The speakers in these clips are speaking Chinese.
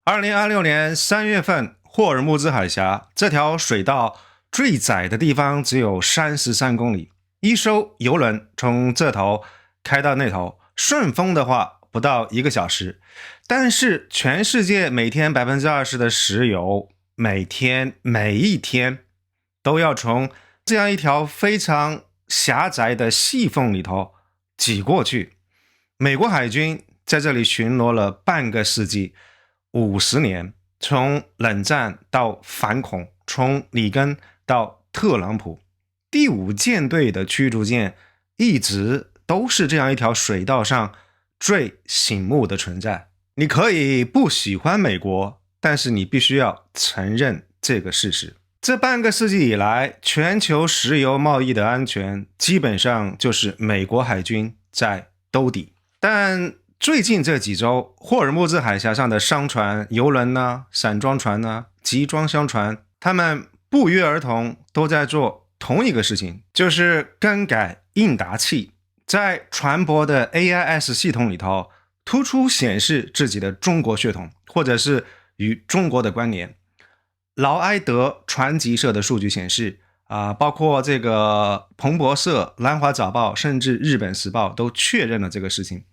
2026年3月份，霍尔木兹海峡这条水道最窄的地方只有33公里，一艘游轮从这头开到那头，顺风的话不到1个小时。但是全世界每天 20% 的石油，每一天都要从这样一条非常狭窄的细缝里头挤过去。美国海军在这里巡逻了半个世纪，50年，从冷战到反恐，从里根到特朗普，第5舰队的驱逐舰一直都是这样一条水道上最醒目的存在。你可以不喜欢美国，但是你必须要承认这个事实。这半个世纪以来，全球石油贸易的安全基本上就是美国海军在兜底。但最近这几周，霍尔木兹海峡上的商船、油轮散装船集装箱船，他们不约而同都在做同一个事情，就是更改应答器，在船舶的 AIS 系统里头突出显示自己的中国血统，或者是与中国的关联。劳埃德船籍社的数据显示，包括这个彭博社、南华早报，甚至日本时报都确认了这个事情。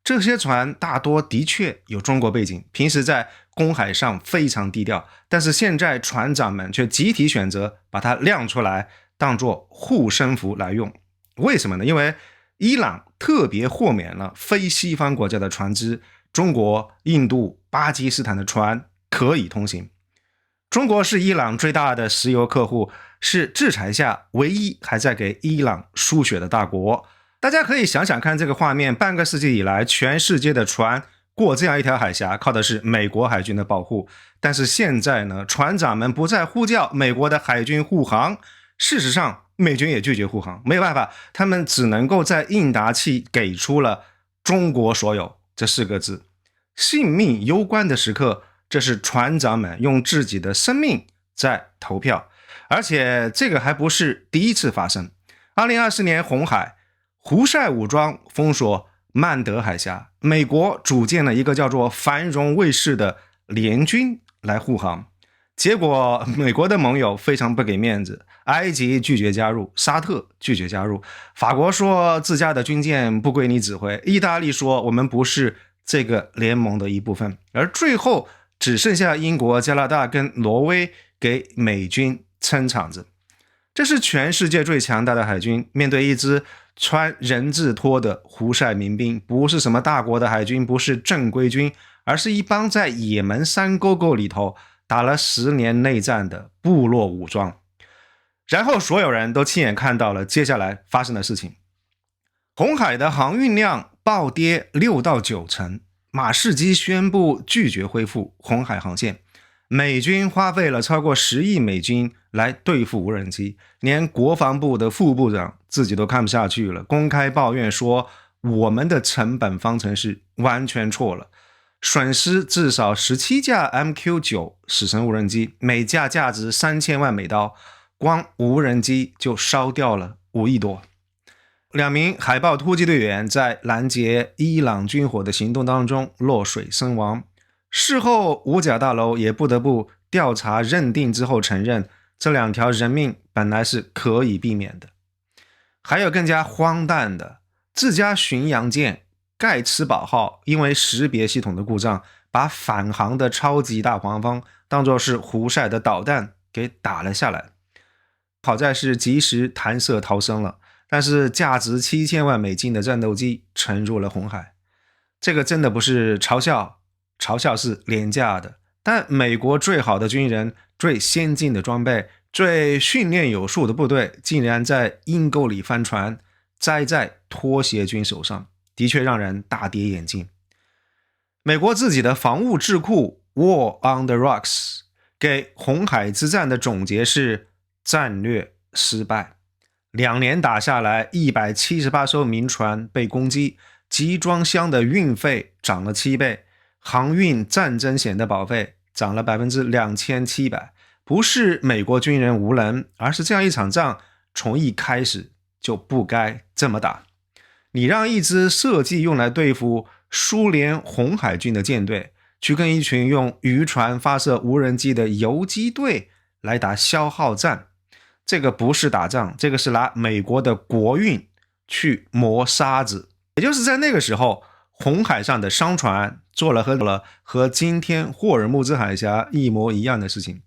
这些船大多的确有中国背景，平时在公海上非常低调，但是现在船长们却集体选择把它亮出来，当作护身符来用。为什么呢？因为伊朗特别豁免了非西方国家的船只，中国、印度、巴基斯坦的船可以通行。中国是伊朗最大的石油客户，是制裁下唯一还在给伊朗输血的大国。大家可以想想看这个画面，半个世纪以来，全世界的船过这样一条海峡，靠的是美国海军的保护。但是现在呢，船长们不再呼叫美国的海军护航，事实上美军也拒绝护航，没有办法，他们只能够在应答器给出了中国所有这4个字。性命攸关的时刻，这是船长们用自己的生命在投票。而且这个还不是第一次发生。2024年红海，胡塞武装封锁曼德海峡，美国组建了一个叫做繁荣卫士的联军来护航。结果美国的盟友非常不给面子，埃及拒绝加入，沙特拒绝加入，法国说自家的军舰不归你指挥，意大利说我们不是这个联盟的一部分，而最后只剩下英国、加拿大跟挪威给美军撑场子。这是全世界最强大的海军，面对一支穿人字拖的胡塞民兵，不是什么大国的海军，不是正规军，而是一帮在也门山沟沟里头打了10年内战的部落武装。然后所有人都亲眼看到了接下来发生的事情。红海的航运量暴跌6到9成，马士基宣布拒绝恢复红海航线。美军花费了超过10亿美金来对付无人机，连国防部的副部长自己都看不下去了，公开抱怨说我们的成本方程式完全错了，损失至少17架 MQ9 死神无人机，每架价值3000万美刀，光无人机就烧掉了5亿多。2名海豹突击队员在拦截伊朗军火的行动当中落水身亡。事后五角大楼也不得不调查认定之后承认，这2条人命本来是可以避免的。还有更加荒诞的，自家巡洋舰盖茨堡号因为识别系统的故障，把返航的超级大黄蜂当作是胡塞的导弹给打了下来。好在是及时弹射逃生了，但是价值7000万美金的战斗机沉入了红海。这个真的不是嘲笑，嘲笑是廉价的。但美国最好的军人、最先进的装备、最训练有素的部队，竟然在阴沟里翻船，栽在拖鞋军手上，的确让人大跌眼镜。美国自己的防务智库 War on the Rocks 给红海之战的总结是战略失败。2年打下来，178艘民船被攻击，集装箱的运费涨了7倍，航运战争险的保费涨了 2700%。 不是美国军人无能，而是这样一场仗从一开始就不该这么打。你让一支设计用来对付苏联红海军的舰队，去跟一群用渔船发射无人机的游击队来打消耗战。这个不是打仗，这个是拿美国的国运去磨沙子。也就是在那个时候，红海上的商船做了和今天霍尔木兹海峡一模一样的事情。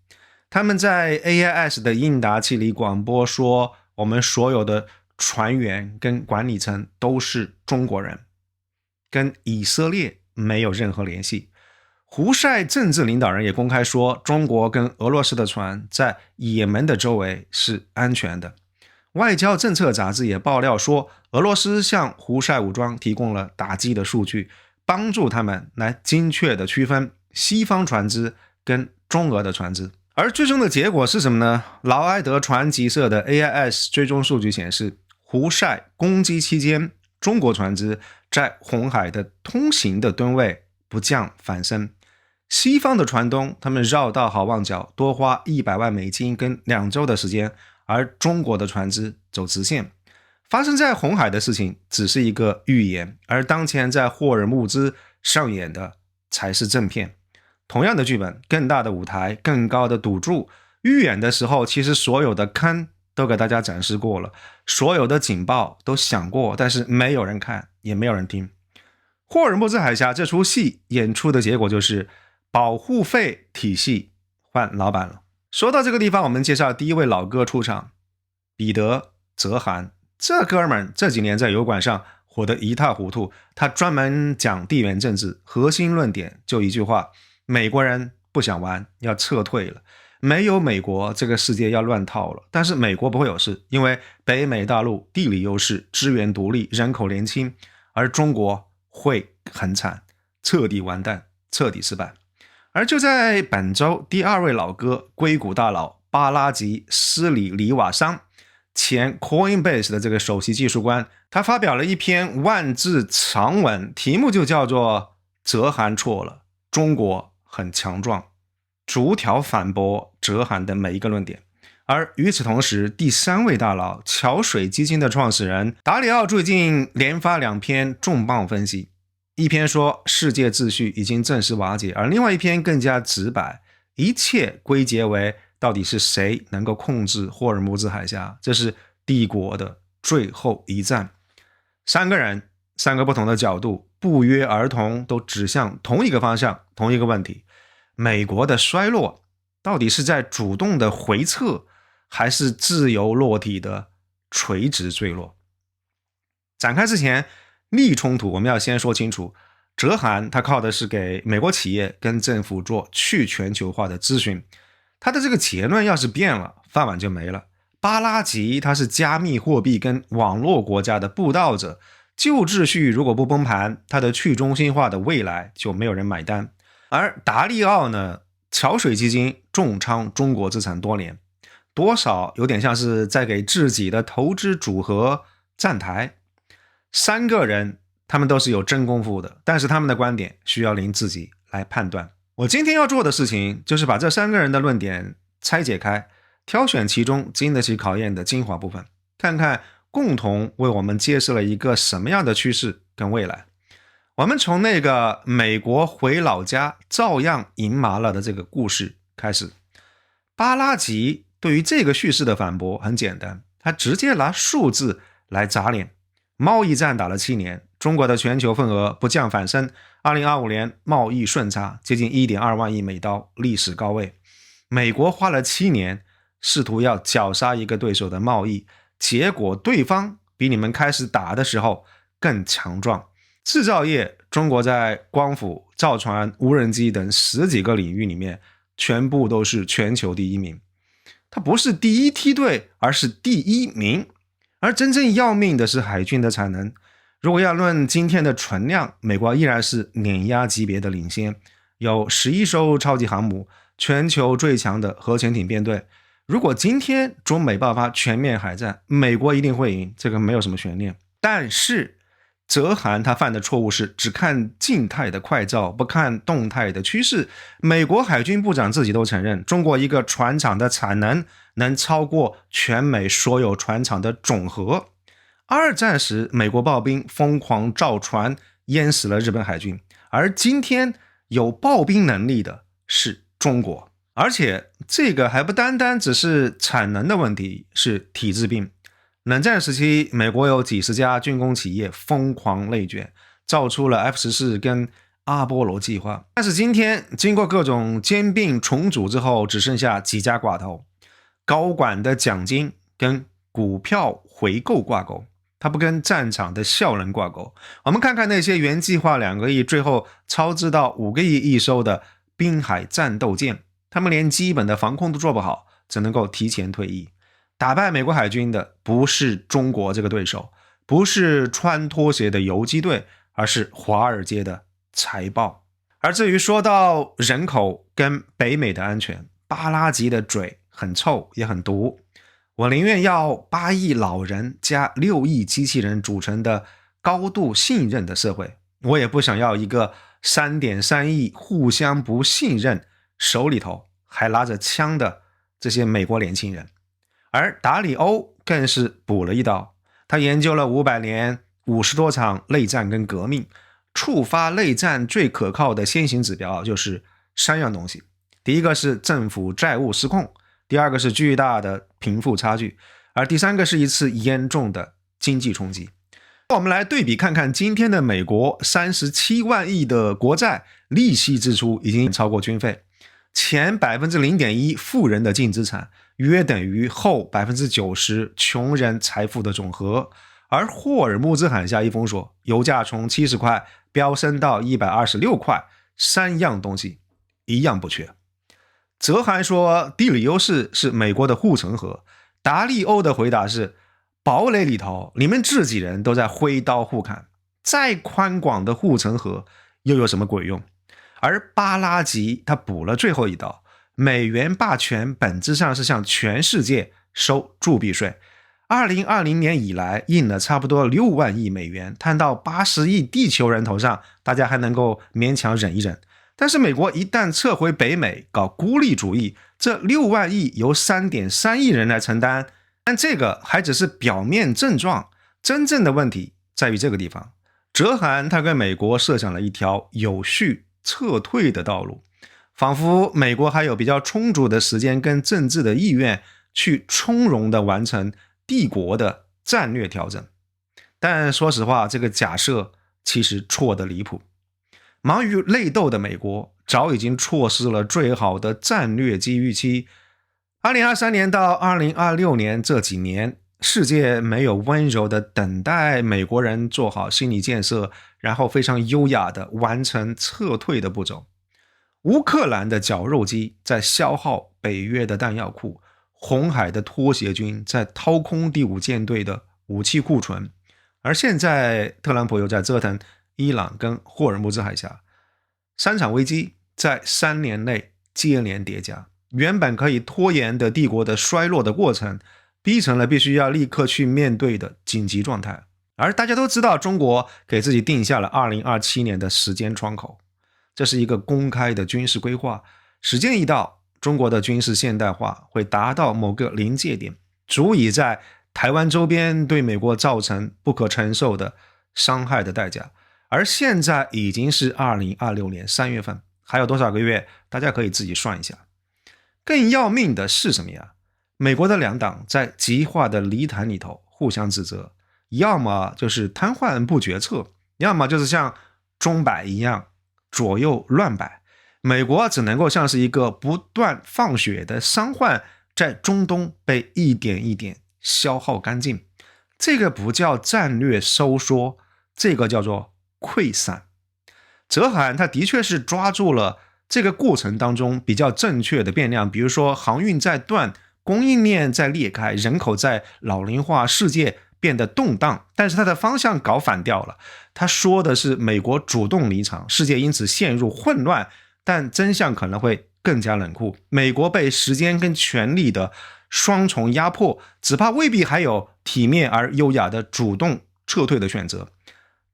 他们在 AIS 的应答器里广播说，我们所有的船员跟管理层都是中国人，跟以色列没有任何联系。胡塞政治领导人也公开说，中国跟俄罗斯的船在也门的周围是安全的。外交政策杂志也爆料说，俄罗斯向胡塞武装提供了打击的数据，帮助他们来精确的区分西方船只跟中俄的船只。而最终的结果是什么呢？劳埃德船籍社的 AIS 追踪数据显示，胡塞攻击期间，中国船只在红海的通行的吨位不降反升。西方的船东他们绕道好望角，多花100万美金跟2周的时间，而中国的船只走直线。发生在红海的事情只是一个预言，而当前在霍尔木兹上演的才是正片。同样的剧本，更大的舞台，更高的赌注。预演的时候，其实所有的坑都给大家展示过了，所有的警报都响过，但是没有人看，也没有人听。霍尔木兹海峡这出戏演出的结果就是保护费体系换老板了。说到这个地方，我们介绍第一位老哥出场，彼得·泽韩。这哥们儿这几年在油管上火得一塌糊涂，他专门讲地缘政治，核心论点就一句话：美国人不想玩，要撤退了。没有美国，这个世界要乱套了。但是美国不会有事，因为北美大陆地理优势，资源独立，人口年轻，而中国会很惨，彻底完蛋，彻底失败。而就在本周，第二位老哥，硅谷大佬巴拉吉·斯里里瓦桑，前 Coinbase 的这个首席技术官，他发表了一篇万字长文，题目就叫做泽韩错了，中国很强壮，逐条反驳泽韩的每一个论点。而与此同时，第三位大佬桥水基金的创始人达里奥最近连发2篇重磅分析，一篇说世界秩序已经正式瓦解，而另外一篇更加直白，一切归结为到底是谁能够控制霍尔木兹海峡，这是帝国的最后一战。3个人，3个不同的角度，不约而同都指向同一个方向，同一个问题：美国的衰落到底是在主动的回撤，还是自由落体的垂直坠落？展开之前，利益冲突我们要先说清楚。泽韩他靠的是给美国企业跟政府做去全球化的咨询，他的这个结论要是变了，饭碗就没了。巴拉吉他是加密货币跟网络国家的布道者，旧秩序如果不崩盘，他的去中心化的未来就没有人买单。而达利奥呢，桥水基金重仓中国资产多年，多少有点像是在给自己的投资组合站台。3个人他们都是有真功夫的，但是他们的观点需要您自己来判断。我今天要做的事情就是把这3个人的论点拆解开，挑选其中经得起考验的精华部分，看看共同为我们揭示了一个什么样的趋势跟未来。我们从那个美国回老家照样赢麻了的这个故事开始。巴拉吉对于这个叙事的反驳很简单，他直接拿数字来砸脸。贸易战打了7年，中国的全球份额不降反升，2025年贸易顺差接近 1.2 万亿美刀，历史高位。美国花了7年试图要绞杀一个对手的贸易，结果对方比你们开始打的时候更强壮。制造业，中国在光伏、造船、无人机等10几个领域里面全部都是全球第1名。它不是第一梯队，而是第1名。而真正要命的是海军的产能，如果要论今天的存量，美国依然是碾压级别的领先，有11艘超级航母，全球最强的核潜艇编队。如果今天中美爆发全面海战，美国一定会赢，这个没有什么悬念。但是泽韩他犯的错误是只看静态的快照，不看动态的趋势。美国海军部长自己都承认，中国一个船厂的产能能超过全美所有船厂的总和。2战时美国炮兵疯狂造船，淹死了日本海军，而今天有刨冰能力的是中国。而且这个还不单单只是产能的问题，是体制病。冷战时期，美国有几十家军工企业疯狂内卷，造出了 F-14跟阿波罗计划。但是今天经过各种兼并重组之后，只剩下几家寡头，高管的奖金跟股票回购挂钩，它不跟战场的效能挂钩。我们看看那些原计划2个亿，最后超支到5个亿一收的滨海战斗舰，他们连基本的防空都做不好，只能够提前退役。打败美国海军的不是中国这个对手，不是穿拖鞋的游击队，而是华尔街的财报。而至于说到人口跟北美的安全，巴拉吉的嘴很臭也很毒。我宁愿要8亿老人加6亿机器人组成的高度信任的社会，我也不想要一个 3.3 亿互相不信任，手里头还拿着枪的这些美国年轻人。而达里欧更是补了一刀，他研究了500年50多场内战跟革命，触发内战最可靠的先行指标就是3样东西。第一个是政府债务失控，第二个是巨大的贫富差距，而第三个是一次严重的经济冲击。我们来对比看看今天的美国37万亿的国债，利息支出已经超过军费，前 0.1% 富人的净资产约等于后 90% 穷人财富的总和。而霍尔木兹海峡一封锁，油价从70块飙升到126块，3样东西一样不缺。泽韩说地理优势是美国的护城河，达利欧的回答是堡垒里头你们自己人都在挥刀互砍，再宽广的护城河又有什么鬼用？而巴拉吉他补了最后一刀，美元霸权本质上是向全世界收铸币税。2020年以来印了差不多6万亿美元，摊到80亿地球人头上，大家还能够勉强忍一忍。但是美国一旦撤回北美搞孤立主义，这6万亿由 3.3 亿人来承担，但这个还只是表面症状，真正的问题在于这个地方。泽韩他跟美国设想了一条有序撤退的道路，仿佛美国还有比较充足的时间跟政治的意愿去从容的完成帝国的战略调整。但说实话，这个假设其实错得离谱。忙于内斗的美国早已经错失了最好的战略机遇期。2023年到2026年这几年，世界没有温柔的等待美国人做好心理建设，然后非常优雅的完成撤退的步骤。乌克兰的绞肉机在消耗北约的弹药库，红海的拖鞋军在掏空第5舰队的武器库存，而现在特朗普又在折腾伊朗跟霍尔木兹海峡，3场危机在3年内接连叠加，原本可以拖延的帝国的衰落的过程，逼成了必须要立刻去面对的紧急状态。而大家都知道，中国给自己定下了2027年的时间窗口，这是一个公开的军事规划，时间一到，中国的军事现代化会达到某个临界点，足以在台湾周边对美国造成不可承受的伤害的代价。而现在已经是2026年3月份，还有多少个月，大家可以自己算一下。更要命的是什么呀？美国的2党在极化的泥潭里头互相指责，要么就是瘫痪不决策，要么就是像钟摆一样左右乱摆。美国只能够像是一个不断放血的伤患，在中东被一点一点消耗干净。这个不叫战略收缩，这个叫做溃散。泽韩他的确是抓住了这个过程当中比较正确的变量，比如说航运在断，供应链在裂开，人口在老龄化，世界变得动荡，但是他的方向搞反掉了。他说的是美国主动离场，世界因此陷入混乱，但真相可能会更加冷酷。美国被时间跟权力的双重压迫，只怕未必还有体面而优雅的主动撤退的选择，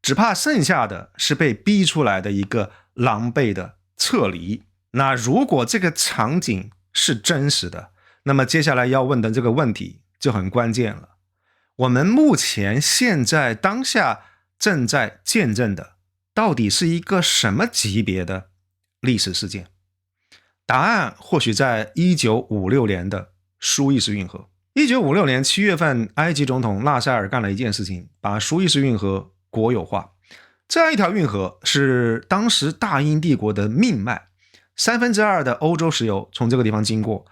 只怕剩下的是被逼出来的一个狼狈的撤离。那如果这个场景是真实的，那么接下来要问的这个问题就很关键了。我们目前现在当下正在见证的到底是一个什么级别的历史事件？答案或许在1956年的苏伊士运河。1956年7月份，埃及总统纳赛尔干了一件事情，把苏伊士运河国有化。这样一条运河是当时大英帝国的命脉，2/3的欧洲石油从这个地方经过。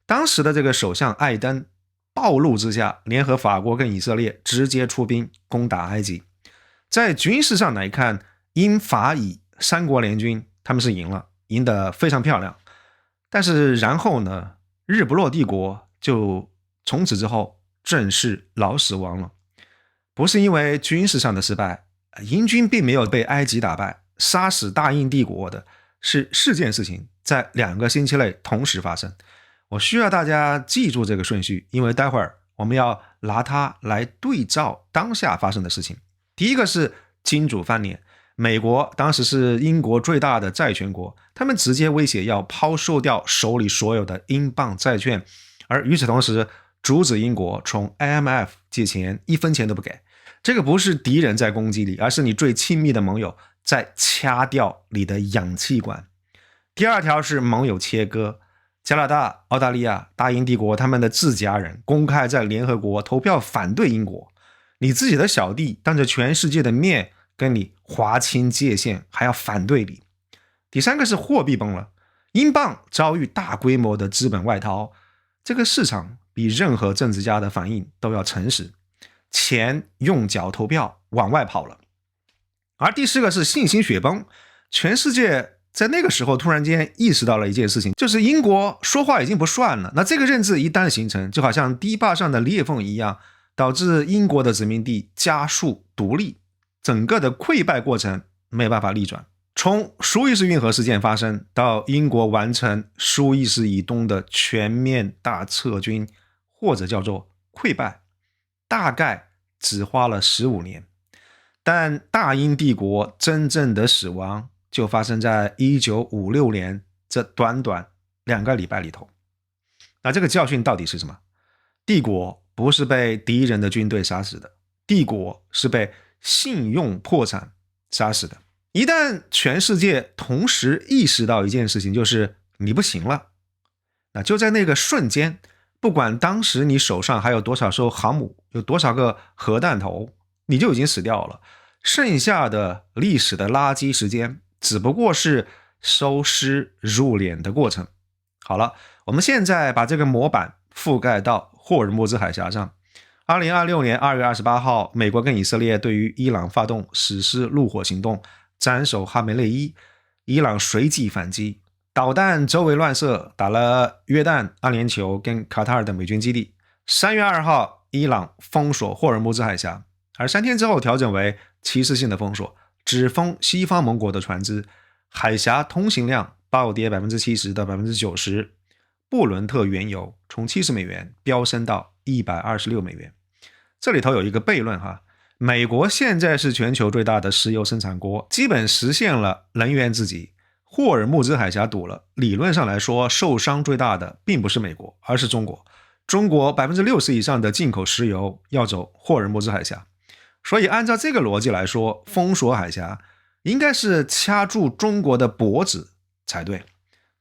当时的这个首相艾登暴怒之下，联合法国跟以色列直接出兵攻打埃及。在军事上来看，英法以三国联军他们是赢了，赢得非常漂亮。但是然后呢，日不落帝国就从此之后正式老死亡了。不是因为军事上的失败，英军并没有被埃及打败，杀死大英帝国的是4件事情在2个星期内同时发生。我需要大家记住这个顺序，因为待会儿我们要拿它来对照当下发生的事情。第一个是金主翻脸，美国当时是英国最大的债权国，他们直接威胁要抛售掉手里所有的英镑债券，而与此同时阻止英国从 IMF 借钱，1分钱都不给。这个不是敌人在攻击你，而是你最亲密的盟友在掐掉你的氧气管。第二条是盟友切割，加拿大、澳大利亚、大英帝国他们的自家人公开在联合国投票反对英国，你自己的小弟当着全世界的面跟你划清界限，还要反对你。第三个是货币崩了，英镑遭遇大规模的资本外逃，这个市场比任何政治家的反应都要诚实，钱用脚投票往外跑了。而第四个是信心雪崩，全世界在那个时候突然间意识到了一件事情，就是英国说话已经不算了。那这个认知一旦形成，就好像堤坝上的裂缝一样，导致英国的殖民地加速独立，整个的溃败过程没有办法逆转。从苏伊士运河事件发生到英国完成苏伊士以东的全面大撤军，或者叫做溃败，大概只花了15年。但大英帝国真正的死亡就发生在1956年这短短2个礼拜里头。那这个教训到底是什么？帝国不是被敌人的军队杀死的，帝国是被信用破产杀死的。一旦全世界同时意识到一件事情，就是你不行了，那就在那个瞬间，不管当时你手上还有多少艘航母，有多少个核弹头，你就已经死掉了。剩下的历史的垃圾时间只不过是收尸入殓的过程。好了，我们现在把这个模板覆盖到霍尔木兹海峡上。2026年2月28号，美国跟以色列对于伊朗发动实施怒火行动，斩首哈梅内伊。伊朗随即反击，导弹周围乱射，打了约旦、阿联酋跟卡塔尔的美军基地。3月2号，伊朗封锁霍尔木兹海峡，而3天之后调整为歧视性的封锁，只封西方盟国的船只，海峡通行量暴跌 70% 到 90%， 布伦特原油从70美元飙升到126美元。这里头有一个悖论哈，美国现在是全球最大的石油生产国，基本实现了能源自给。霍尔木兹海峡堵了，理论上来说受伤最大的并不是美国，而是中国。中国 60% 以上的进口石油要走霍尔木兹海峡，所以按照这个逻辑来说，封锁海峡应该是掐住中国的脖子才对。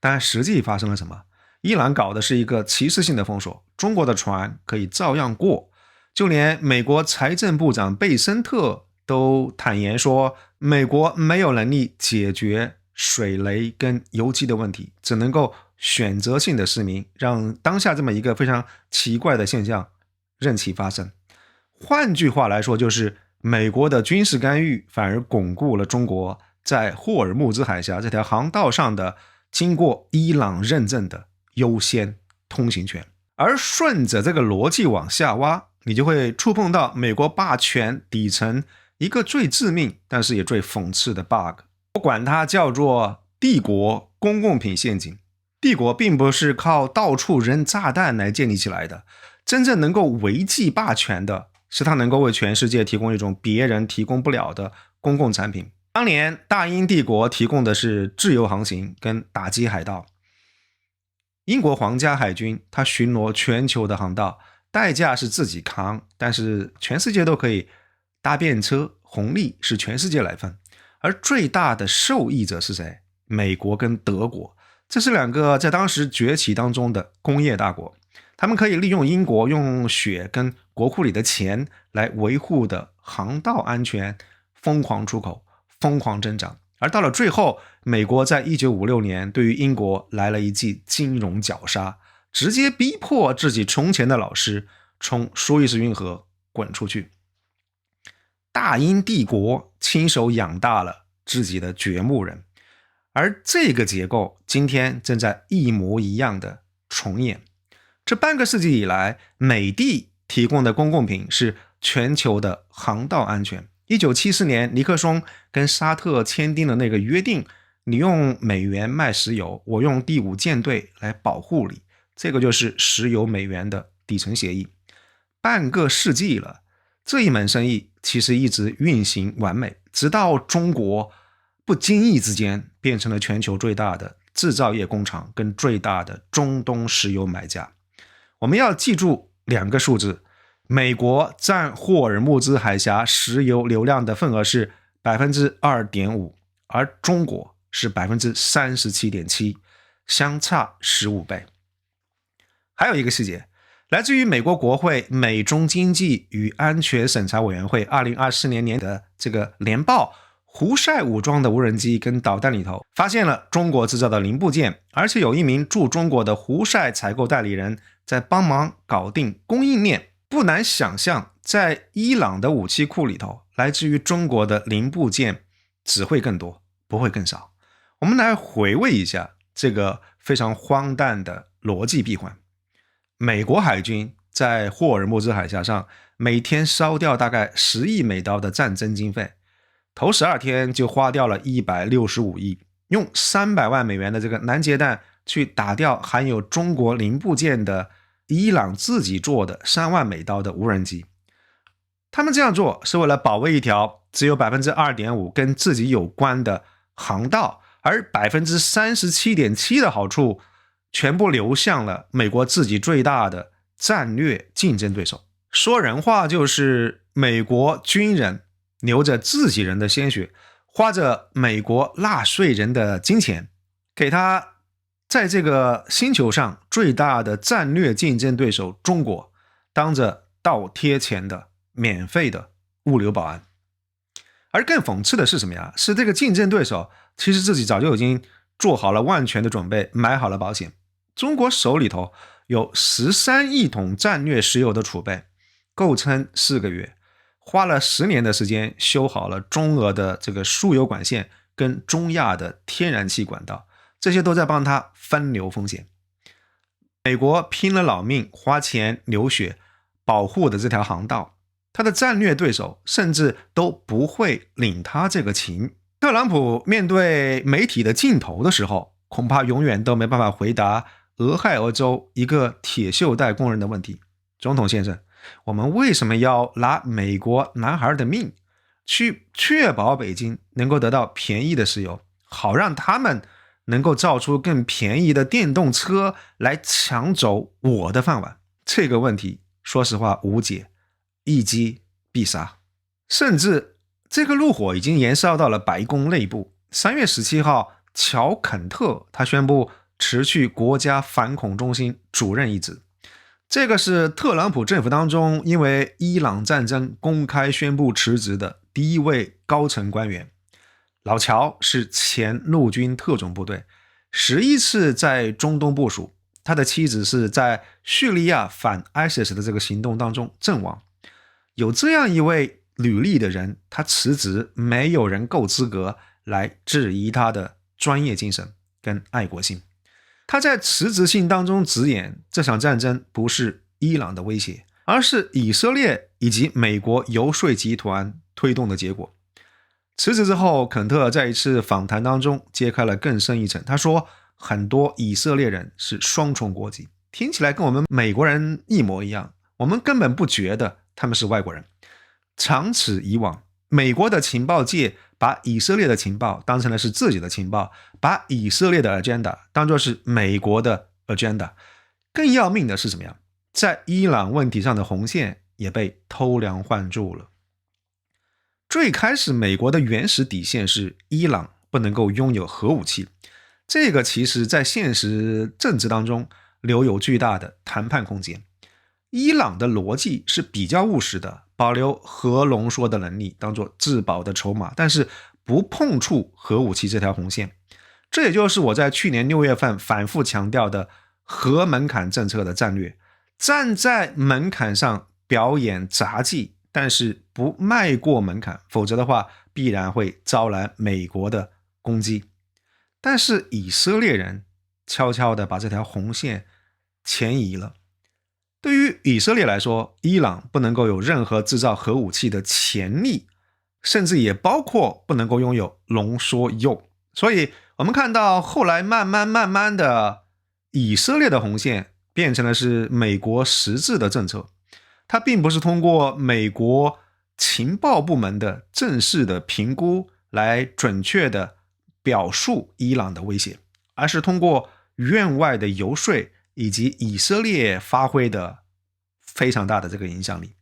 但实际发生了什么？伊朗搞的是一个歧视性的封锁，中国的船可以照样过，就连美国财政部长贝森特都坦言说，美国没有能力解决水雷跟油气的问题，只能够选择性的释明，让当下这么一个非常奇怪的现象任其发生。换句话来说，就是美国的军事干预反而巩固了中国在霍尔木兹海峡这条航道上的经过伊朗认证的优先通行权。而顺着这个逻辑往下挖，你就会触碰到美国霸权底层一个最致命但是也最讽刺的 bug， 我管它叫做帝国公共品陷阱。帝国并不是靠到处扔炸弹来建立起来的，真正能够维系霸权的是它能够为全世界提供一种别人提供不了的公共产品。当年大英帝国提供的是自由航行跟打击海盗，英国皇家海军它巡逻全球的航道，代价是自己扛，但是全世界都可以搭便车，红利是全世界来分。而最大的受益者是谁？美国跟德国，这是两个在当时崛起当中的工业大国，他们可以利用英国用血跟国库里的钱来维护的航道安全疯狂出口，疯狂增长。而到了最后，美国在1956年对于英国来了一记金融绞杀，直接逼迫自己从前的老师从苏伊士运河滚出去。大英帝国亲手养大了自己的掘墓人，而这个结构今天正在一模一样的重演。这半个世纪以来，美帝提供的公共品是全球的航道安全。1974年尼克松跟沙特签订的那个约定，你用美元卖石油，我用第5舰队来保护你，这个就是石油美元的底层协议。半个世纪了，这一门生意其实一直运行完美，直到中国不经意之间变成了全球最大的制造业工厂跟最大的中东石油买家。我们要记住2个数字，美国占霍尔木兹海峡石油流量的份额是 2.5%， 而中国是 37.7%， 相差15倍。还有一个细节，来自于美国国会美中经济与安全审查委员会2024年年的这个年报，胡塞武装的无人机跟导弹里头发现了中国制造的零部件，而且有一名驻中国的胡塞采购代理人在帮忙搞定供应链。不难想象，在伊朗的武器库里头，来自于中国的零部件只会更多，不会更少。我们来回味一下这个非常荒诞的逻辑闭环。美国海军在霍尔木兹海峡上每天烧掉大概10亿美刀的战争经费，头12天就花掉了165亿，用300万美元的这个拦截弹去打掉含有中国零部件的伊朗自己做的3万美刀的无人机。他们这样做是为了保卫一条只有 2.5% 跟自己有关的航道，而 37.7% 的好处全部流向了美国自己最大的战略竞争对手。说人话就是美国军人流着自己人的鲜血，花着美国纳税人的金钱，给他在这个星球上最大的战略竞争对手中国当着倒贴钱的免费的物流保安。而更讽刺的是什么呀？是这个竞争对手其实自己早就已经做好了万全的准备，买好了保险。中国手里头有13亿桶战略石油的储备，够撑4个月，花了10年的时间修好了中俄的这个输油管线跟中亚的天然气管道，这些都在帮他分流风险。美国拼了老命花钱流血保护的这条航道，他的战略对手甚至都不会领他这个情。特朗普面对媒体的镜头的时候，恐怕永远都没办法回答俄亥俄州一个铁锈带工人的问题。总统先生，我们为什么要拿美国男孩的命去确保北京能够得到便宜的石油，好让他们能够造出更便宜的电动车来抢走我的饭碗？这个问题说实话无解，一击必杀。甚至这个怒火已经延烧到了白宫内部。3月17号，乔肯特他宣布辞去国家反恐中心主任一职。这个是特朗普政府当中因为伊朗战争公开宣布辞职的第一位高层官员。老乔是前陆军特种部队，11次在中东部署，他的妻子是在叙利亚反 ISIS 的这个行动当中阵亡。有这样一位履历的人，他辞职，没有人够资格来质疑他的专业精神跟爱国性。他在辞职信当中直言，这场战争不是伊朗的威胁，而是以色列以及美国游说集团推动的结果。辞职之后，肯特在一次访谈当中揭开了更深一层。他说，很多以色列人是双重国籍，听起来跟我们美国人一模一样，我们根本不觉得他们是外国人。长此以往，美国的情报界把以色列的情报当成了是自己的情报，把以色列的 agenda 当作是美国的 agenda。 更要命的是什么呀？在伊朗问题上的红线也被偷梁换柱了。最开始美国的原始底线是伊朗不能够拥有核武器。这个其实在现实政治当中留有巨大的谈判空间。伊朗的逻辑是比较务实的，保留核浓缩的能力当做自保的筹码，但是不碰触核武器这条红线。这也就是我在去年6月份反复强调的核门槛政策的战略，站在门槛上表演杂技，但是不迈过门槛，否则的话必然会招来美国的攻击。但是以色列人悄悄地把这条红线前移了。对于以色列来说，伊朗不能够有任何制造核武器的潜力，甚至也包括不能够拥有浓缩铀。所以我们看到后来慢慢的，以色列的红线变成的是美国实质的政策。它并不是通过美国情报部门的正式的评估来准确的表述伊朗的威胁，而是通过院外的游说以及以色列发挥的非常大的这个影响力。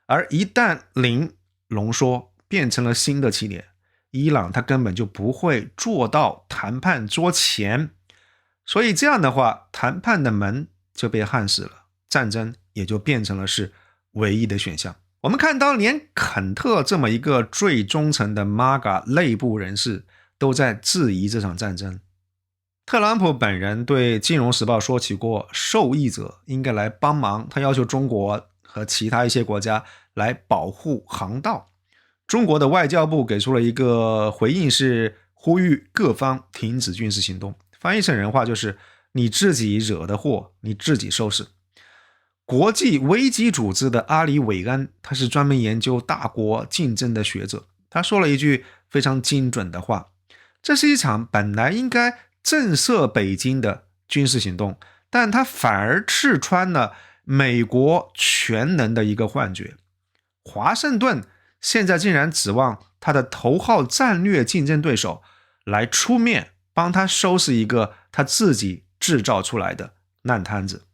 而一旦零浓缩变成了新的起点，伊朗它根本就不会坐到谈判桌前，所以这样的话，谈判的门就被焊死了，战争也就变成了是唯一的选项。我们看到连肯特这么一个最忠诚的 MAGA 内部人士都在质疑这场战争。特朗普本人对《金融时报》说起过，受益者应该来帮忙，他要求中国和其他一些国家来保护航道。中国的外交部给出了一个回应，是呼吁各方停止军事行动，翻译成人话就是你自己惹的祸你自己收拾。国际危机组织的阿里韦恩，他是专门研究大国竞争的学者，他说了一句非常精准的话，这是一场本来应该震慑北京的军事行动，但它反而刺穿了美国全能的一个幻觉。华盛顿现在竟然指望他的头号战略竞争对手来出面帮他收拾一个他自己制造出来的烂摊子。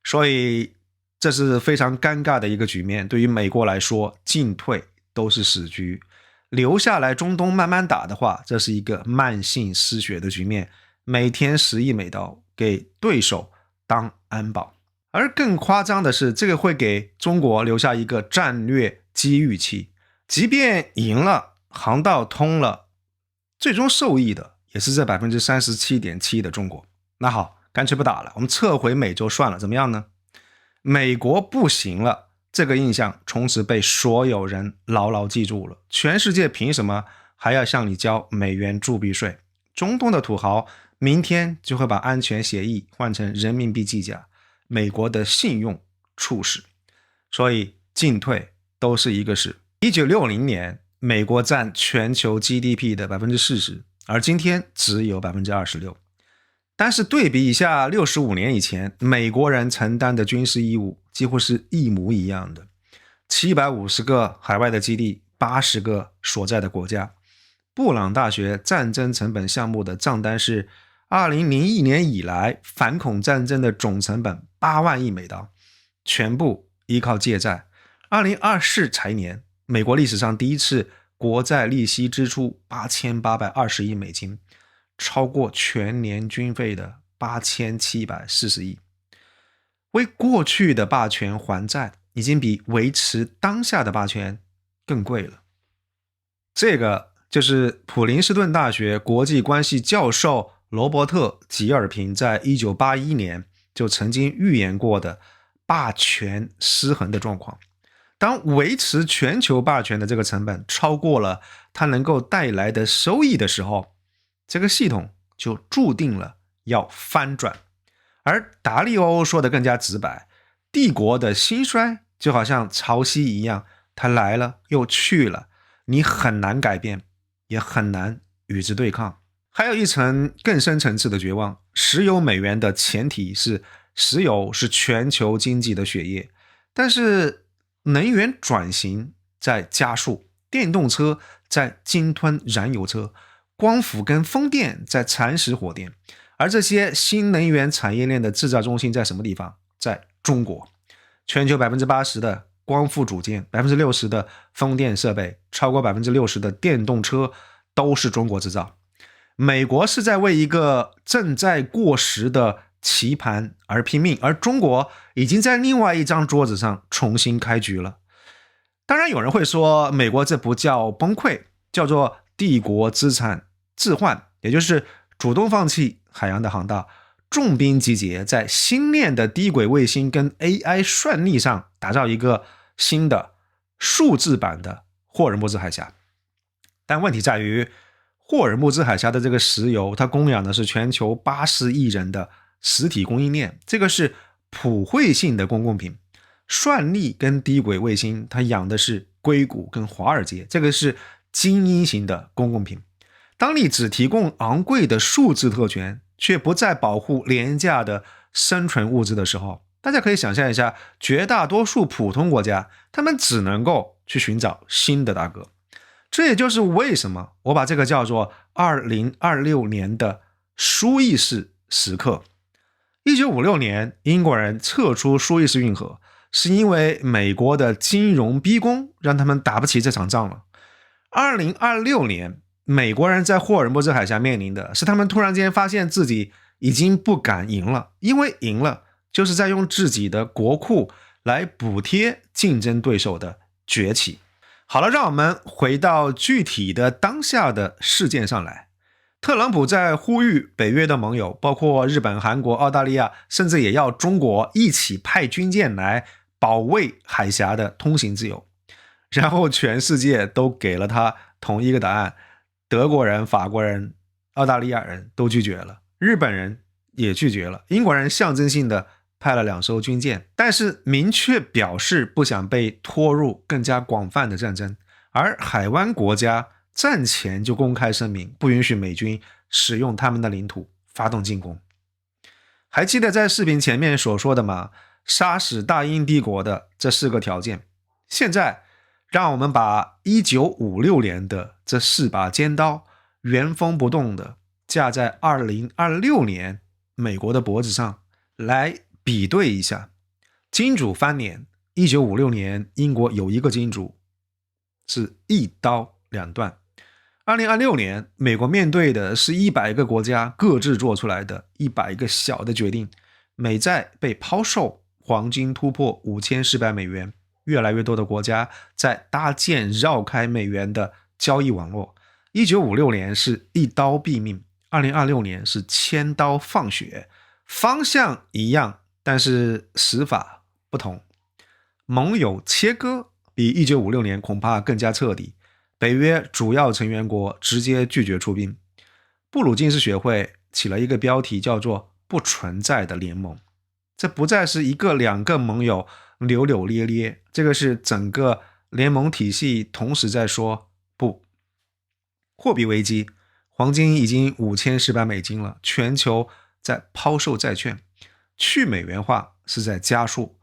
所以这是非常尴尬的一个局面，对于美国来说，进退都是死局。留下来中东慢慢打的话，这是一个慢性失血的局面，每天10亿美刀给对手当安保。而更夸张的是，这个会给中国留下一个战略机遇期，即便赢了，航道通了，最终受益的也是这 37.7% 的中国。那好，干脆不打了，我们撤回美洲算了，怎么样呢？美国不行了，这个印象从此被所有人牢牢记住了。全世界凭什么还要向你交美元铸币税？中东的土豪明天就会把安全协议换成人民币计价，美国的信用促使，所以进退都是一个事。1960年，美国占全球 GDP 的 40%， 而今天只有 26%。但是对比一下65年以前，美国人承担的军事义务几乎是一模一样的。750个海外的基地，80个所在的国家。布朗大学战争成本项目的账单是2001年以来反恐战争的总成本8万亿美刀，全部依靠借债。2024财年，美国历史上第一次国债利息支出8820亿美金，超过全年军费的8740亿。为过去的霸权还债，已经比维持当下的霸权更贵了。这个就是普林斯顿大学国际关系教授罗伯特·吉尔平在1981年就曾经预言过的霸权失衡的状况。当维持全球霸权的这个成本超过了它能够带来的收益的时候，这个系统就注定了要翻转。而达利欧说的更加直白，帝国的兴衰就好像潮汐一样，它来了又去了，你很难改变，也很难与之对抗。还有一层更深层次的绝望，石油美元的前提是石油是全球经济的血液，但是能源转型在加速，电动车在鲸吞燃油车，光伏跟风电在蚕食火电，而这些新能源产业链的制造中心在什么地方？在中国。全球 80% 的光伏组件， 60% 的风电设备，超过 60% 的电动车都是中国制造。美国是在为一个正在过时的棋盘而拼命，而中国已经在另外一张桌子上重新开局了。当然有人会说，美国这不叫崩溃，叫做帝国资产置换，也就是主动放弃海洋的航道，重兵集结，在新链的低轨卫星跟 AI 算力上打造一个新的数字版的霍尔木兹海峡。但问题在于，霍尔木兹海峡的这个石油，它供养的是全球80亿人的实体供应链，这个是普惠性的公共品。算力跟低轨卫星，它养的是硅谷跟华尔街，这个是精英型的公共品。当你只提供昂贵的数字特权，却不再保护廉价的生存物资的时候，大家可以想象一下，绝大多数普通国家，他们只能够去寻找新的大哥。这也就是为什么我把这个叫做2026年的苏伊士时刻。1956年，英国人撤出苏伊士运河，是因为美国的金融逼宫让他们打不起这场仗了。2026年，美国人在霍尔木兹海峡面临的是他们突然间发现自己已经不敢赢了，因为赢了就是在用自己的国库来补贴竞争对手的崛起。好了，让我们回到具体的当下的事件上来。特朗普在呼吁北约的盟友，包括日本、韩国、澳大利亚，甚至也要中国一起派军舰来保卫海峡的通行自由。然后全世界都给了他同一个答案，德国人、法国人、澳大利亚人都拒绝了，日本人也拒绝了，英国人象征性的派了2艘军舰，但是明确表示不想被拖入更加广泛的战争。而海湾国家战前就公开声明，不允许美军使用他们的领土发动进攻。还记得在视频前面所说的吗？杀死大英帝国的这4个条件。现在让我们把1956年的这4把尖刀原封不动的架在2026年美国的脖子上来比对一下。金主翻脸，1956年英国有一个金主是一刀两断。2026年美国面对的是100个国家各自做出来的100个小的决定，美债被抛售，黄金突破5400美元，越来越多的国家在搭建绕开美元的交易网络。1956年是一刀毙命，2026年是千刀放血，方向一样，但是死法不同。盟友切割比1956年恐怕更加彻底，北约主要成员国直接拒绝出兵。布鲁金斯学会起了一个标题叫做不存在的联盟，这不再是1个2个盟友扭扭捏捏，这个是整个联盟体系同时在说不。货币危机，黄金已经5400美金了，全球在抛售债券，去美元化是在加速。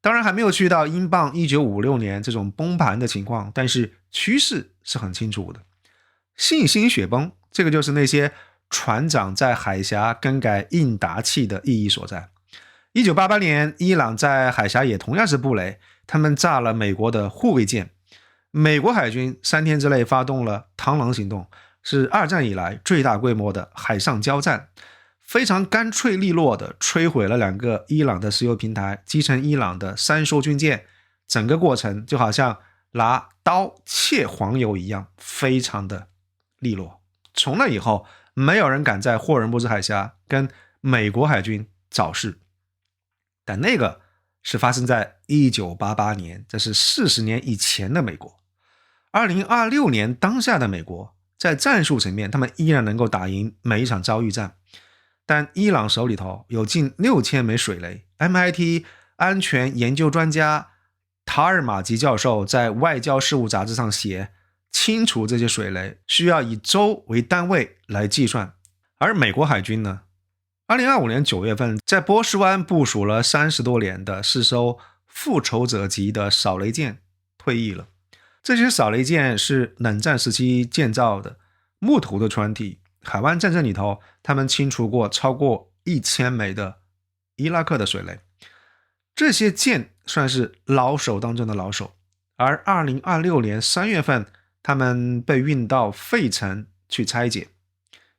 当然还没有去到英镑1956年这种崩盘的情况，但是趋势是很清楚的。信心雪崩，这个就是那些船长在海峡更改应答器的意义所在。1988年伊朗在海峡也同样是布雷，他们炸了美国的护卫舰。美国海军3天之内发动了螳螂行动，是2战以来最大规模的海上交战，非常干脆利落的摧毁了2个伊朗的石油平台，击沉伊朗的3艘军舰，整个过程就好像拿刀切黄油一样，非常的利落。从那以后，没有人敢在霍尔木兹海峡跟美国海军找事。但那个是发生在1988年，这是40年以前的美国。2026年当下的美国，在战术层面他们依然能够打赢每一场遭遇战，但伊朗手里头有近6000枚水雷。 MIT 安全研究专家塔尔马吉教授在外交事务杂志上写，清除这些水雷需要以州为单位来计算。而美国海军呢，2025年9月份在波斯湾部署了30多年的4艘复仇者级的扫雷舰退役了。这些扫雷舰是冷战时期建造的木头的船体，海湾战争里头他们清除过超过1000枚的伊拉克的水雷。这些舰算是老手当中的老手。而2026年3月份他们被运到费城去拆解，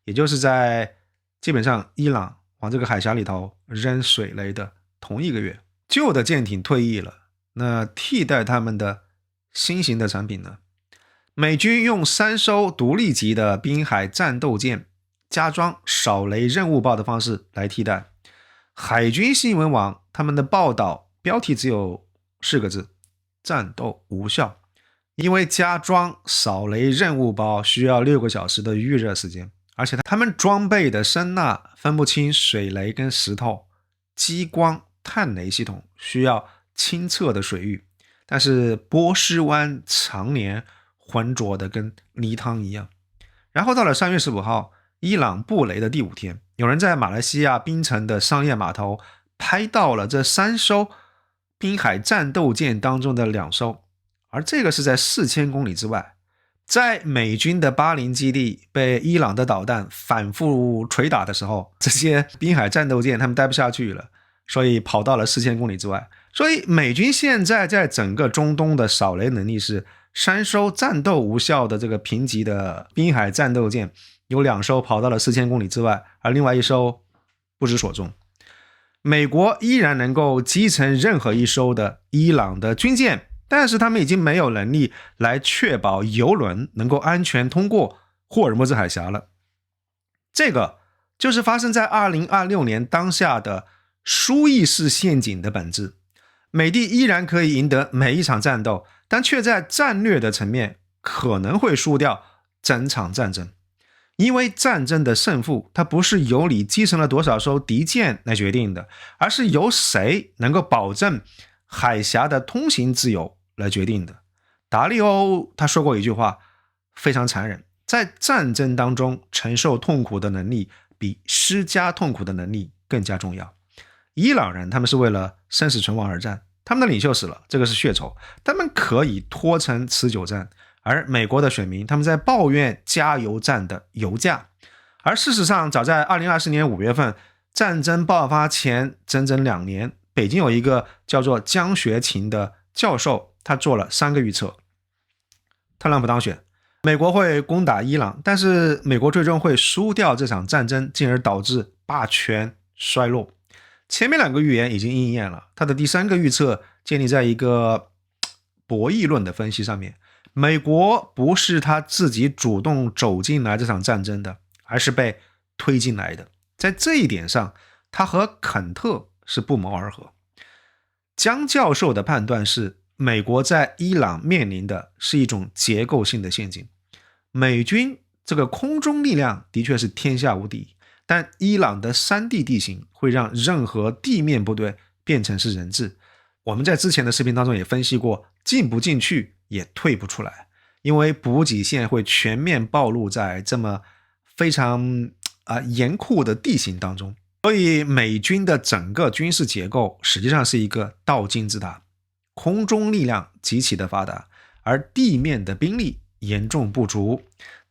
也就是在基本上伊朗往这个海峡里头扔水雷的同一个月，旧的舰艇退役了，那替代他们的新型的产品呢？美军用3艘独立级的滨海战斗舰加装扫雷任务包的方式来替代。海军新闻网他们的报道标题只有4个字：战斗无效。因为加装扫雷任务包需要6个小时的预热时间，而且他们装备的声呐分不清水雷跟石头，激光探雷系统需要清澈的水域，但是波斯湾常年浑浊的跟泥汤一样。然后到了3月15号，伊朗布雷的第5天，有人在马来西亚槟城的商业码头拍到了这3艘滨海战斗舰当中的2艘，而这个是在4000公里之外。在美军的巴林基地被伊朗的导弹反复捶打的时候，这些滨海战斗舰他们待不下去了，所以跑到了4000公里之外。所以美军现在在整个中东的扫雷能力是3艘战斗无效的这个评级的滨海战斗舰，有2艘跑到了4000公里之外，而另外1艘不知所踪。美国依然能够击沉任何1艘的伊朗的军舰，但是他们已经没有能力来确保油轮能够安全通过霍尔木兹海峡了。这个就是发生在2026年当下的苏伊士陷阱的本质。美帝依然可以赢得每一场战斗，但却在战略的层面可能会输掉整场战争。因为战争的胜负它不是由你击沉了多少艘敌舰来决定的，而是由谁能够保证海峡的通行自由来决定的。达利欧他说过一句话非常残忍，在战争当中承受痛苦的能力比施加痛苦的能力更加重要。伊朗人他们是为了生死存亡而战，他们的领袖死了，这个是血仇，他们可以拖成持久战。而美国的选民他们在抱怨加油站的油价，而事实上早在2024年5月份战争爆发前整整2年，北京有一个叫做江学勤的教授，他做了3个预测。特朗普当选，美国会攻打伊朗，但是美国最终会输掉这场战争，进而导致霸权衰落。前面2个预言已经应验了，他的第3个预测建立在一个博弈论的分析上面。美国不是他自己主动走进来这场战争的，而是被推进来的。在这一点上，他和肯特是不谋而合。江教授的判断是，美国在伊朗面临的是一种结构性的陷阱。美军这个空中力量的确是天下无敌，但伊朗的山地地形会让任何地面部队变成是人质。我们在之前的视频当中也分析过，进不进去也退不出来，因为补给线会全面暴露在这么非常严酷的地形当中。所以美军的整个军事结构实际上是一个倒金字塔，空中力量极其的发达，而地面的兵力严重不足，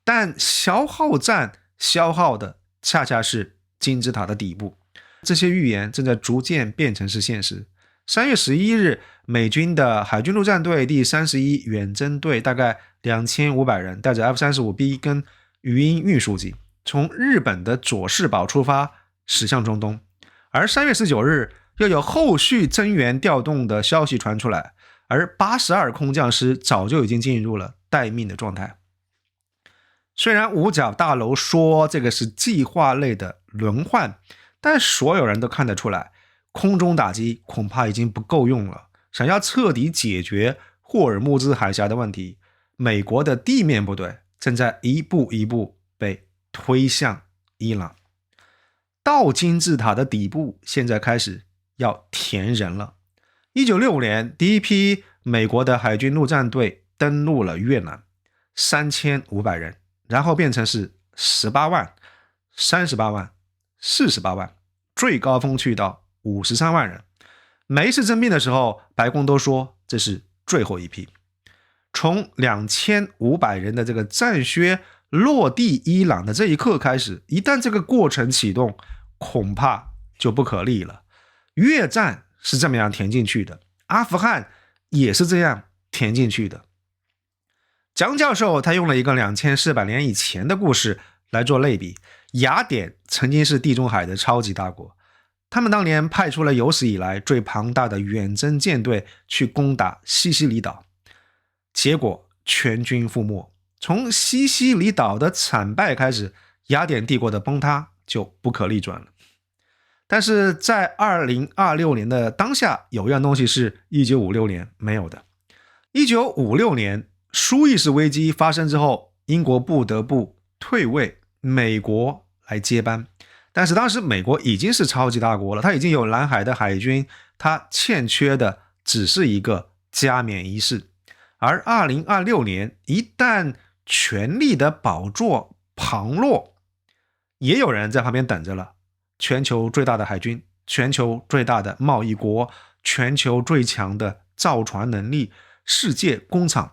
但消耗战消耗的恰恰是金字塔的底部。这些预言正在逐渐变成是现实。3月11日，美军的海军陆战队第31远征队大概2500人，带着 F-35B 跟语音运输机，从日本的佐世保出发，驶向中东。而3月19日，又有后续增援调动的消息传出来，而82空降师早就已经进入了待命的状态。虽然五角大楼说这个是计划类的轮换，但所有人都看得出来，空中打击恐怕已经不够用了。想要彻底解决霍尔木兹海峡的问题，美国的地面部队正在一步一步被推向伊朗。倒金字塔的底部现在开始要填人了。1965年，第一批美国的海军陆战队登陆了越南，3500人，然后变成是18万、38万、48万，最高峰去到53万人。每一次征兵的时候，白宫都说这是最后一批。从2500人的这个战靴落地伊朗的这一刻开始，一旦这个过程启动，恐怕就不可逆了。越战是这么样填进去的，阿富汗也是这样填进去的。蒋教授他用了一个2400年以前的故事来做类比。雅典曾经是地中海的超级大国，他们当年派出了有史以来最庞大的远征舰队去攻打西西里岛，结果全军覆没。从西西里岛的惨败开始，雅典帝国的崩塌就不可逆转了。但是在2026年的当下，有一样东西是1956年没有的。1956年苏伊士危机发生之后，英国不得不退位，美国来接班。但是当时美国已经是超级大国了，它已经有蓝海的海军，它欠缺的只是一个加冕仪式。而2026年一旦权力的宝座旁落，也有人在旁边等着了。全球最大的海军，全球最大的贸易国，全球最强的造船能力，世界工厂，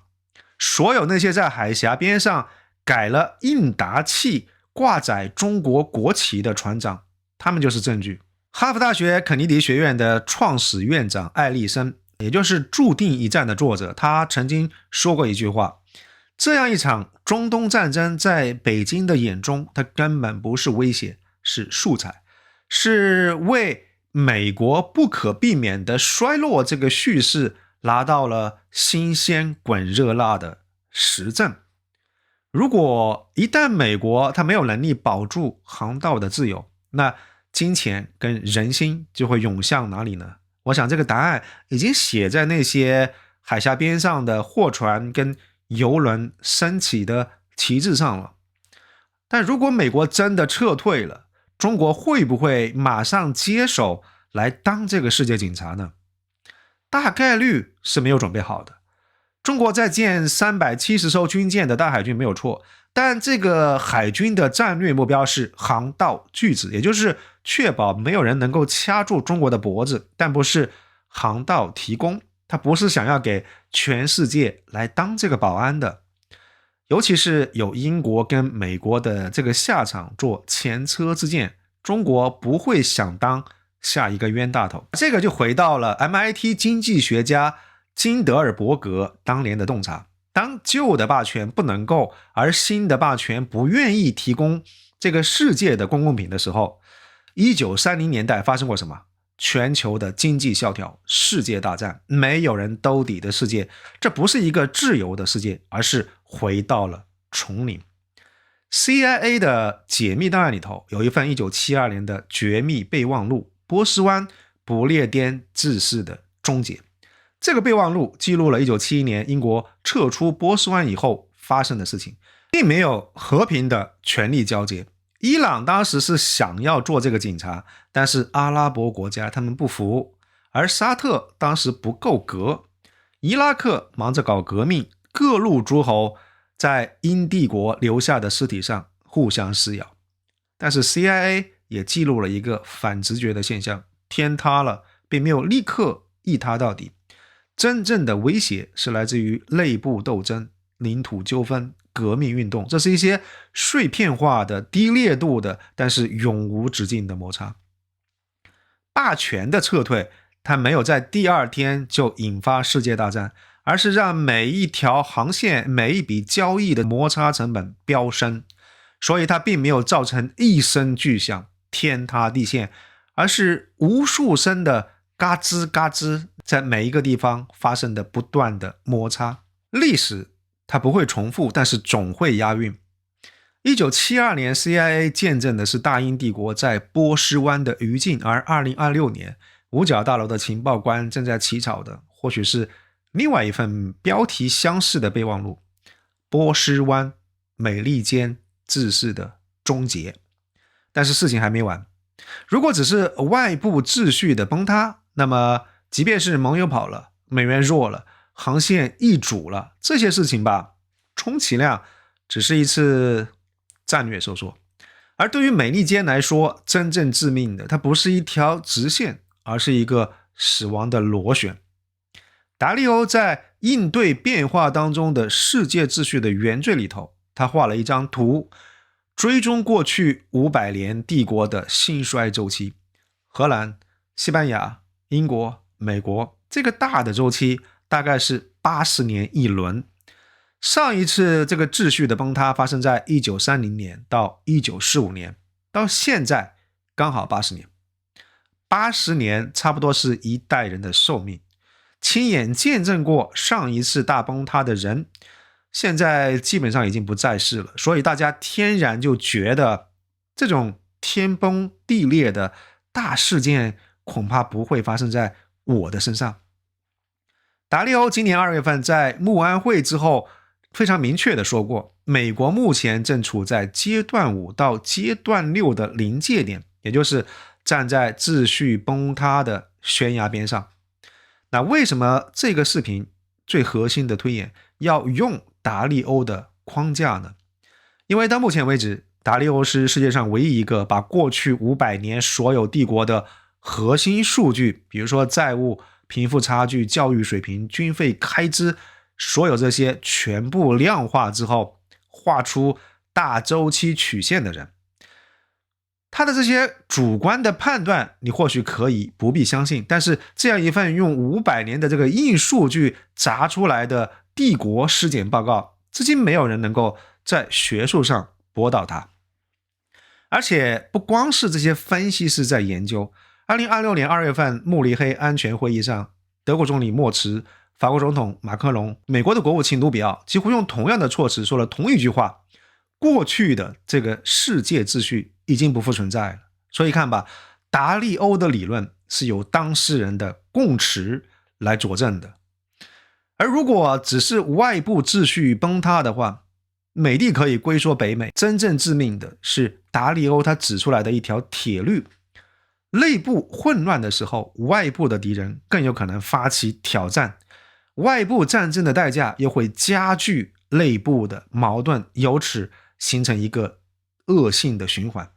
所有那些在海峡边上改了应答器挂载中国国旗的船长，他们就是证据。哈佛大学肯尼迪学院的创始院长艾利森，也就是《注定一战》的作者，他曾经说过一句话：这样一场中东战争在北京的眼中，它根本不是威胁，是素材，是为美国不可避免的衰落这个叙事拿到了新鲜滚热辣的实证。如果一旦美国它没有能力保住航道的自由，那金钱跟人心就会涌向哪里呢？我想这个答案已经写在那些海峡边上的货船跟邮轮升起的旗帜上了。但如果美国真的撤退了，中国会不会马上接手来当这个世界警察呢？大概率是没有准备好的。中国在建370艘军舰的大海军没有错，但这个海军的战略目标是航道拒止，也就是确保没有人能够掐住中国的脖子，但不是航道提供。他不是想要给全世界来当这个保安的。尤其是有英国跟美国的这个下场做前车之鉴，中国不会想当下一个冤大头。这个就回到了 MIT 经济学家金德尔伯格当年的洞察：当旧的霸权不能够，而新的霸权不愿意提供这个世界的公共品的时候，1930年代发生过什么？全球的经济萧条，世界大战，没有人兜底的世界。这不是一个自由的世界，而是回到了丛林。 CIA 的解密档案里头有一份1972年的绝密备忘录，波斯湾不列颠制式的终结。这个备忘录记录了1971年英国撤出波斯湾以后发生的事情，并没有和平的权力交接。伊朗当时是想要做这个警察，但是阿拉伯国家他们不服，而沙特当时不够格，伊拉克忙着搞革命，各路诸侯在英帝国留下的尸体上互相撕咬。但是 CIA 也记录了一个反直觉的现象：天塌了并没有立刻一塌到底，真正的威胁是来自于内部斗争、领土纠纷、革命运动，这是一些碎片化的、低烈度的，但是永无止境的摩擦。霸权的撤退，它没有在第二天就引发世界大战，而是让每一条航线、每一笔交易的摩擦成本飙升，所以它并没有造成一声巨响、天塌地陷，而是无数声的嘎吱嘎吱，在每一个地方发生的不断的摩擦。历史它不会重复，但是总会押韵。1972年 CIA 见证的是大英帝国在波斯湾的余烬，而2026年五角大楼的情报官正在起草的或许是另外一份标题相似的备忘录：波斯湾美利坚制式的终结。但是事情还没完，如果只是外部秩序的崩塌，那么即便是盟友跑了，美元弱了，航线易主了，这些事情吧，充其量只是一次战略收缩。而对于美利坚来说，真正致命的它不是一条直线，而是一个死亡的螺旋。达利欧在应对变化当中的世界秩序的原罪里头，他画了一张图，追踪过去500年帝国的兴衰周期。荷兰、西班牙、英国、美国，这个大的周期大概是80年一轮。上一次这个秩序的崩塌发生在1930年到1945年，到现在刚好80年。80年差不多是一代人的寿命。亲眼见证过上一次大崩塌的人，现在基本上已经不在世了，所以大家天然就觉得这种天崩地裂的大事件恐怕不会发生在我的身上。达利欧今年2月份在慕安会之后非常明确地说过，美国目前正处在阶段5到阶段6的临界点，也就是站在秩序崩塌的悬崖边上。那为什么这个视频最核心的推演要用达利欧的框架呢？因为到目前为止，达利欧是世界上唯一一个把过去500年所有帝国的核心数据，比如说债务、贫富差距、教育水平、军费开支，所有这些全部量化之后，画出大周期曲线的人。他的这些主观的判断你或许可以不必相信，但是这样一份用500年的这个硬数据砸出来的帝国尸检报告，至今没有人能够在学术上驳倒他。而且不光是这些分析师在研究，2026年2月份慕尼黑安全会议上，德国总理默茨、法国总统马克龙、美国的国务卿卢比奥几乎用同样的措辞说了同一句话：过去的这个世界秩序已经不复存在了。所以看吧，达利欧的理论是由当事人的供词来佐证的。而如果只是外部秩序崩塌的话，美帝可以归缩北美，真正致命的是达利欧他指出来的一条铁律：内部混乱的时候，外部的敌人更有可能发起挑战，外部战争的代价又会加剧内部的矛盾，由此形成一个恶性的循环。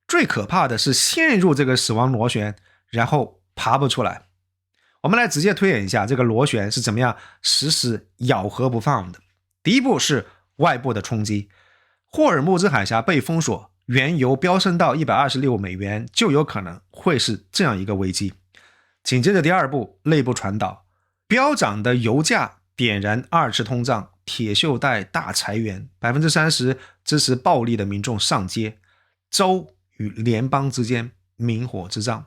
最可怕的是陷入这个死亡螺旋，然后爬不出来。我们来直接推演一下这个螺旋是怎么样死死咬合不放的。第一步是外部的冲击，霍尔木兹海峡被封锁，原油飙升到$126，就有可能会是这样一个危机。紧接着第二步，内部传导，飙涨的油价点燃二次通胀，铁锈带大裁员，30%支持暴力的民众上街，州与联邦之间明火之仗。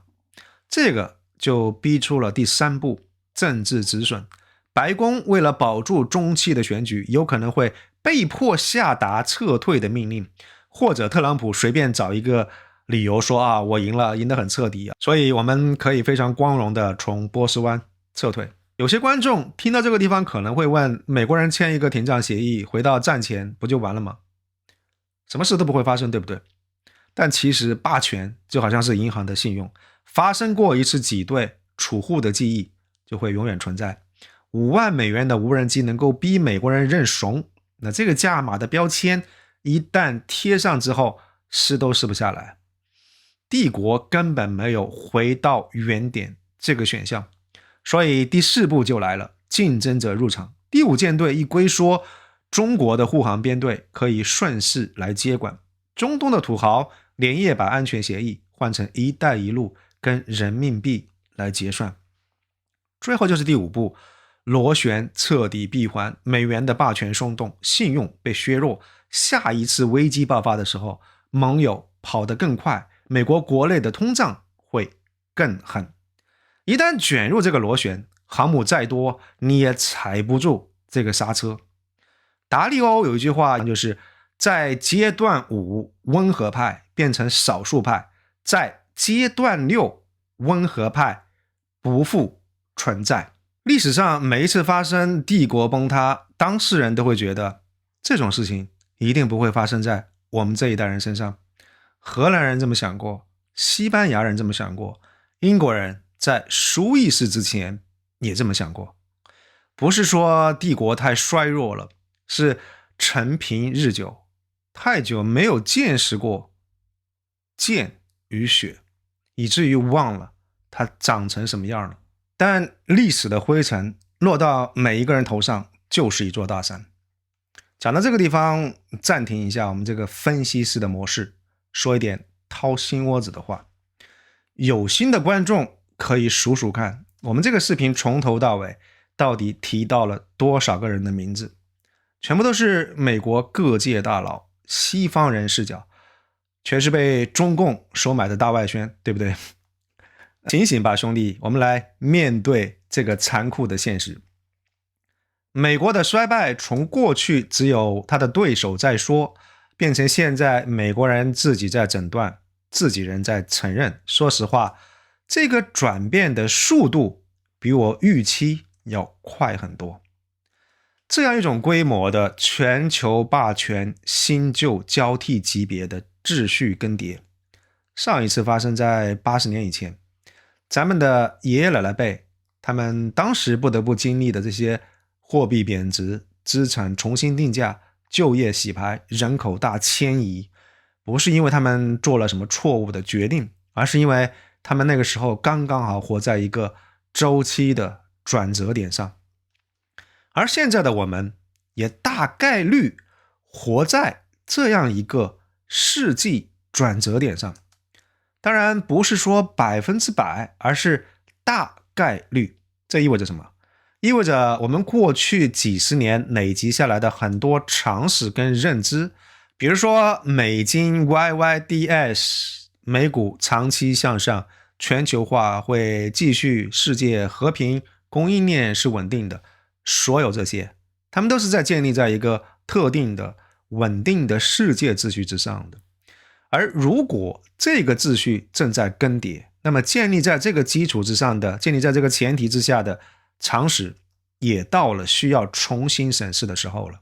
这个就逼出了第三步，政治止损。白宫为了保住中期的选举，有可能会被迫下达撤退的命令，或者特朗普随便找一个理由说我赢了，赢得很彻底，所以我们可以非常光荣的从波斯湾撤退。有些观众听到这个地方可能会问，美国人签一个停战协议，回到战前不就完了吗？什么事都不会发生，对不对？但其实霸权就好像是银行的信用，发生过一次挤兑，储户的记忆就会永远存在。5万美元的无人机能够逼美国人认怂，那这个价码的标签一旦贴上之后，撕都撕不下来。帝国根本没有回到原点这个选项，所以第四步就来了，竞争者入场。第5舰队一龟缩，中国的护航编队可以顺势来接管。中东的土豪连夜把安全协议换成一带一路跟人民币来结算。最后就是第5步，螺旋彻底闭环，美元的霸权松动，信用被削弱。下一次危机爆发的时候，盟友跑得更快，美国国内的通胀会更狠。一旦卷入这个螺旋，航母再多你也踩不住这个刹车。达利欧有一句话，就是在阶段5温和派变成少数派，在阶段6温和派不复存在。历史上每一次发生帝国崩塌，当事人都会觉得这种事情一定不会发生在我们这一代人身上。荷兰人这么想过，西班牙人这么想过，英国人在苏伊士之前也这么想过。不是说帝国太衰弱了，是陈平日久，太久没有见识过剑与血，以至于忘了它长成什么样了。但历史的灰尘落到每一个人头上就是一座大山。讲到这个地方，暂停一下我们这个分析师的模式，说一点掏心窝子的话。有心的观众可以数数看，我们这个视频从头到尾到底提到了多少个人的名字。全部都是美国各界大佬，西方人视角，全是被中共收买的大外宣，对不对？醒醒吧，兄弟，我们来面对这个残酷的现实。美国的衰败从过去只有他的对手在说，变成现在美国人自己在诊断，自己人在承认。说实话，这个转变的速度比我预期要快很多。这样一种规模的全球霸权新旧交替级别的秩序更迭，上一次发生在80年以前，咱们的爷爷奶奶辈，他们当时不得不经历的这些货币贬值、资产重新定价、就业洗牌、人口大迁移，不是因为他们做了什么错误的决定，而是因为他们那个时候刚刚好活在一个周期的转折点上。而现在的我们也大概率活在这样一个世纪转折点上，当然不是说100%，而是大概率。这意味着什么？意味着我们过去几十年累积下来的很多常识跟认知，比如说美金 YYDS， 美股长期向上，全球化会继续，世界和平，供应链是稳定的，所有这些他们都是在建立在一个特定的稳定的世界秩序之上的。而如果这个秩序正在更迭，那么建立在这个基础之上的，建立在这个前提之下的常识也到了需要重新审视的时候了。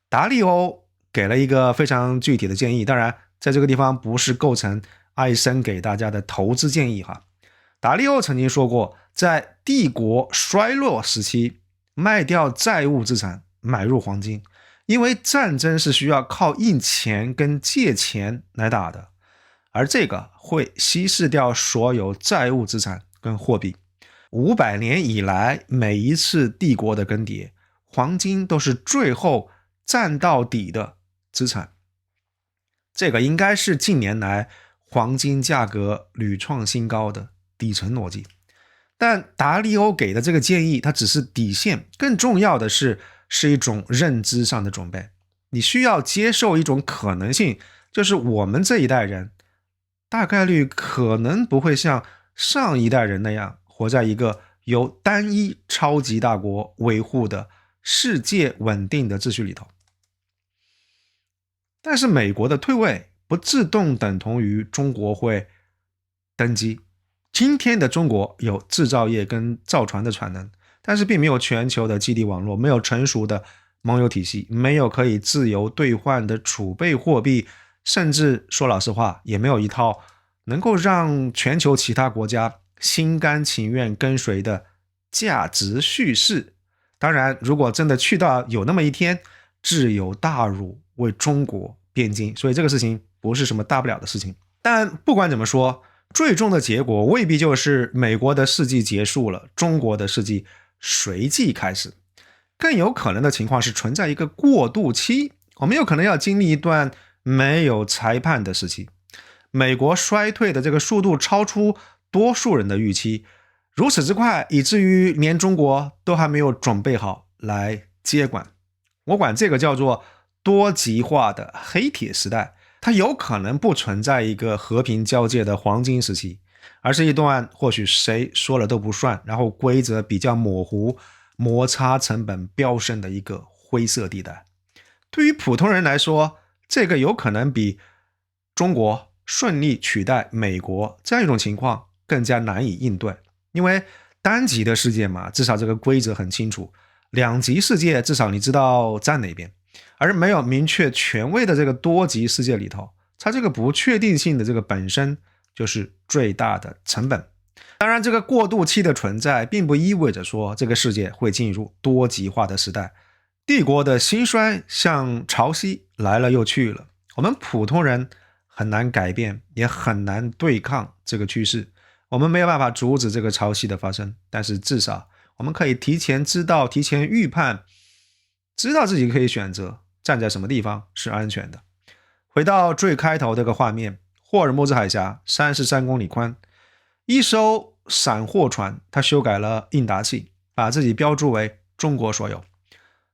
达利欧给了一个非常具体的建议，当然在这个地方不是构成艾森给大家的投资建议哈。达利欧曾经说过，在帝国衰落时期，卖掉债务资产，买入黄金，因为战争是需要靠印钱跟借钱来打的，而这个会稀释掉所有债务资产跟货币。500年以来，每一次帝国的更迭，黄金都是最后站到底的资产。这个应该是近年来黄金价格屡创新高的底层逻辑。但达利欧给的这个建议，它只是底线，更重要的是一种认知上的准备。你需要接受一种可能性，就是我们这一代人大概率可能不会像上一代人那样活在一个由单一超级大国维护的世界稳定的秩序里头。但是美国的退位不自动等同于中国会登基。今天的中国有制造业跟造船的产能，但是并没有全球的基地网络，没有成熟的盟友体系，没有可以自由兑换的储备货币，甚至说老实话，也没有一套能够让全球其他国家心甘情愿跟随的价值叙事。当然，如果真的去到有那么一天，自有大儒为中国辩经，所以这个事情不是什么大不了的事情。但不管怎么说，最终的结果未必就是美国的世纪结束了，中国的世纪随即开始。更有可能的情况是存在一个过渡期，我们有可能要经历一段没有裁判的时期。美国衰退的这个速度超出多数人的预期，如此之快，以至于连中国都还没有准备好来接管。我管这个叫做多极化的黑铁时代。它有可能不存在一个和平交界的黄金时期，而是一段或许谁说了都不算，然后规则比较模糊，摩擦成本飙升的一个灰色地带。对于普通人来说，这个有可能比中国顺利取代美国这样一种情况更加难以应对。因为单极的世界嘛，至少这个规则很清楚，两极世界至少你知道站哪边。而没有明确权威的这个多极世界里头，它这个不确定性的这个本身就是最大的成本。当然，这个过渡期的存在并不意味着说这个世界会进入多极化的时代。帝国的兴衰像潮汐来了又去了，我们普通人很难改变，也很难对抗这个趋势。我们没有办法阻止这个潮汐的发生，但是至少我们可以提前知道，提前预判，知道自己可以选择站在什么地方是安全的。回到最开头这个画面，霍尔木兹海峡33公里宽，一艘散货船它修改了应答器，把自己标注为中国所有。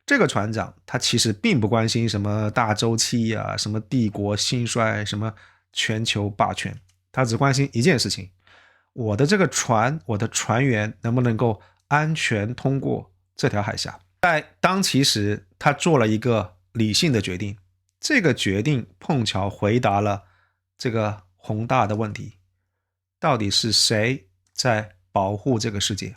这个船长他其实并不关心什么大周期啊，什么帝国兴衰，什么全球霸权，他只关心一件事情：我的这个船，我的船员能不能够安全通过这条海峡。在当其时，他做了一个理性的决定，这个决定碰巧回答了这个宏大的问题：到底是谁在保护这个世界？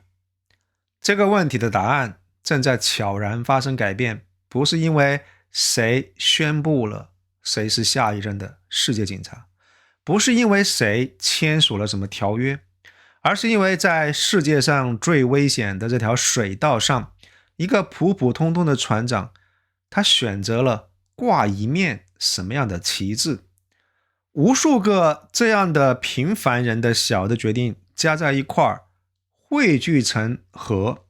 这个问题的答案正在悄然发生改变，不是因为谁宣布了谁是下一任的世界警察，不是因为谁签署了什么条约，而是因为在世界上最危险的这条水道上，一个普普通通的船长，他选择了挂一面什么样的旗帜。无数个这样的平凡人的小的决定加在一块儿，汇聚成河，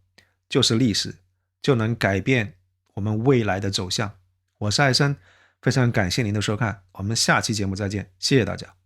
就是历史，就能改变我们未来的走向。我是艾森，非常感谢您的收看，我们下期节目再见，谢谢大家。